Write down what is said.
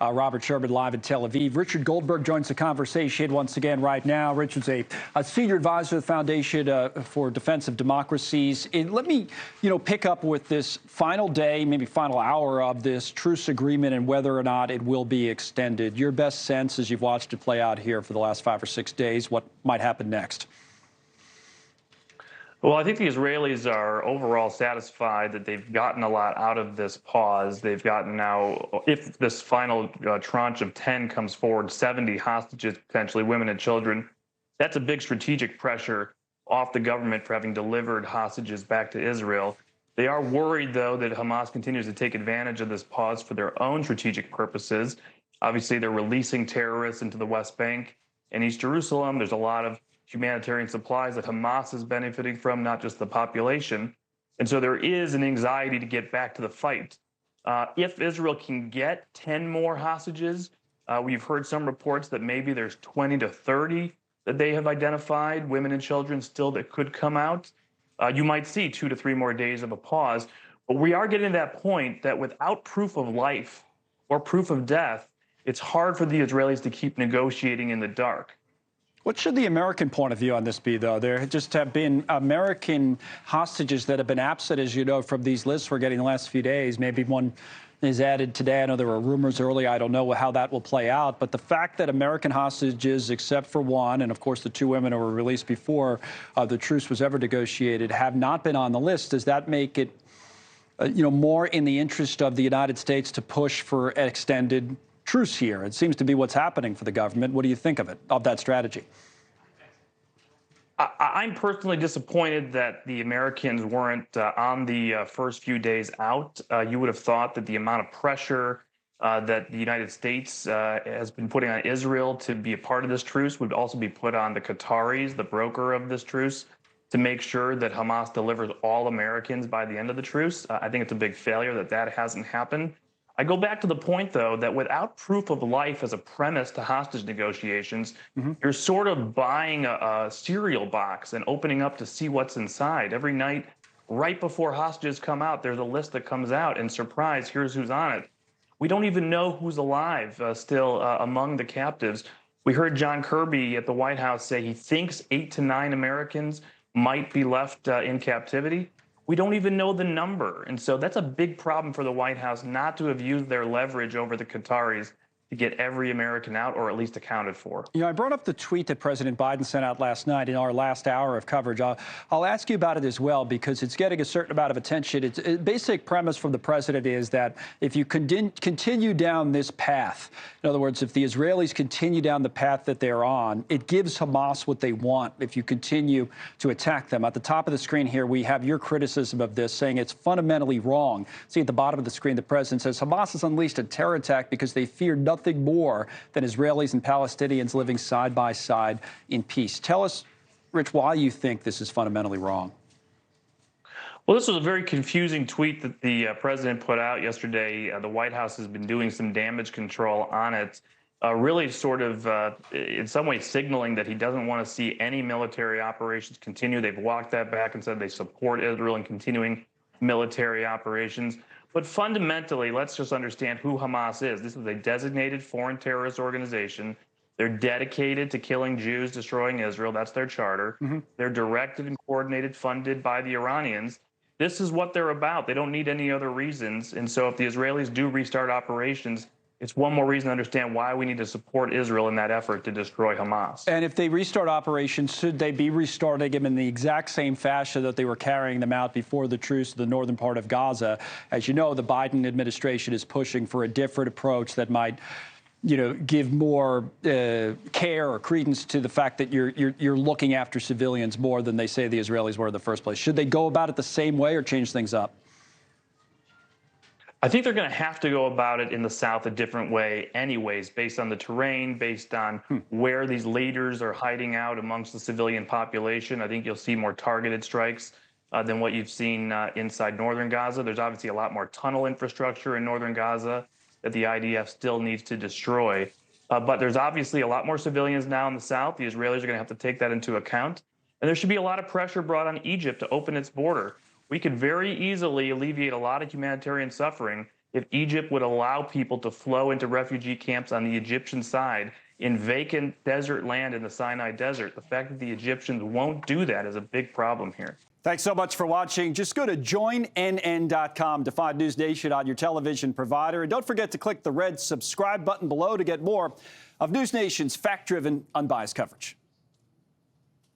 Robert Sherman live in Tel Aviv. Richard Goldberg joins the conversation once again right now. Richard's a senior advisor to the Foundation for Defense of Democracies. And let me, pick up with this final day, maybe final hour of this truce agreement and whether or not it will be extended. Your best sense as you've watched it play out here for the last 5 or 6 days, what might happen next? Well, I think the Israelis are overall satisfied that they've gotten a lot out of this pause. They've gotten now, if this final tranche of 10 comes forward, 70 hostages, potentially women and children. That's a big strategic pressure off the government for having delivered hostages back to Israel. They are worried, though, that Hamas continues to take advantage of this pause for their own strategic purposes. Obviously, they're releasing terrorists into the West Bank and East Jerusalem. There's a lot of humanitarian supplies that Hamas is benefiting from, not just the population. And so there is an anxiety to get back to the fight. If Israel can get 10 more hostages, we've heard some reports that maybe there's 20 to 30 that they have identified, women and children still that could come out. You might see 2 to 3 more days of a pause. But we are getting to that point that without proof of life or proof of death, it's hard for the Israelis to keep negotiating in the dark. What should the American point of view on this be, though? There just have been American hostages that have been absent, as you know, from these lists we're getting the last few days. Maybe one is added today. I know there were rumors earlier. I don't know how that will play out. But the fact that American hostages, except for one, and of course the 2 women who were released before the truce was ever negotiated, have not been on the list, does that make it, more in the interest of the United States to push for an extended truce here? It seems to be what's happening for the government. What do you think of it, of that strategy? I'm personally disappointed that the Americans weren't on the first few days out. You would have thought that the amount of pressure that the United States has been putting on Israel to be a part of this truce would also be put on the Qataris, the broker of this truce, to make sure that Hamas delivers all Americans by the end of the truce. I think it's a big failure that that hasn't happened. I go back to the point, though, that without proof of life as a premise to hostage negotiations, you're sort of buying a cereal box and opening up to see what's inside. Every night, right before hostages come out, there's a list that comes out, and surprise, here's who's on it. We don't even know who's alive still among the captives. We heard John Kirby at the White House say he thinks 8 to 9 Americans might be left in captivity. We don't even know the number. And so that's a big problem for the White House not to have used their leverage over the Qataris to get every American out, or at least accounted for. I brought up the tweet that President Biden sent out last night in our last hour of coverage. I'll ask you about it as well, because it's getting a certain amount of attention. Its basic premise from the president is that if you continue down this path, in other words, if the Israelis continue down the path that they're on, it gives Hamas what they want if you continue to attack them. At the top of the screen here, we have your criticism of this, saying it's fundamentally wrong. See at the bottom of the screen, the president says Hamas has unleashed a terror attack because they fear nothing more than Israelis and Palestinians living side by side in peace. Tell us, Rich, why you think this is fundamentally wrong. Well, this was a very confusing tweet that the president put out yesterday. The White House has been doing some damage control on it, really sort of in some ways signaling that he doesn't want to see any military operations continue. They've walked that back and said they support Israel in continuing military operations. But fundamentally, let's just understand who Hamas is. This is a designated foreign terrorist organization. They're dedicated to killing Jews, destroying Israel. That's their charter. They're directed and coordinated, funded by the Iranians. This is what they're about. They don't need any other reasons. And so if the Israelis do restart operations, it's one more reason to understand why we need to support Israel in that effort to destroy Hamas. And if they restart operations, should they be restarting them in the exact same fashion that they were carrying them out before the truce to the northern part of Gaza? As you know, the Biden administration is pushing for a different approach that might, give more care or credence to the fact that you're looking after civilians more than they say the Israelis were in the first place. Should they go about it the same way or change things up? I think they're going to have to go about it in the South a different way anyways, based on the terrain, based on where these leaders are hiding out amongst the civilian population. I think you'll see more targeted strikes than what you've seen inside northern Gaza. There's obviously a lot more tunnel infrastructure in northern Gaza that the IDF still needs to destroy. But there's obviously a lot more civilians now in the South. The Israelis are going to have to take that into account. And there should be a lot of pressure brought on Egypt to open its border. We could very easily alleviate a lot of humanitarian suffering if Egypt would allow people to flow into refugee camps on the Egyptian side in vacant desert land in the Sinai Desert. The fact that the Egyptians won't do that is a big problem here. Thanks so much for watching. Just go to joinnn.com to find News Nation on your television provider. And don't forget to click the red subscribe button below to get more of News Nation's fact-driven, unbiased coverage.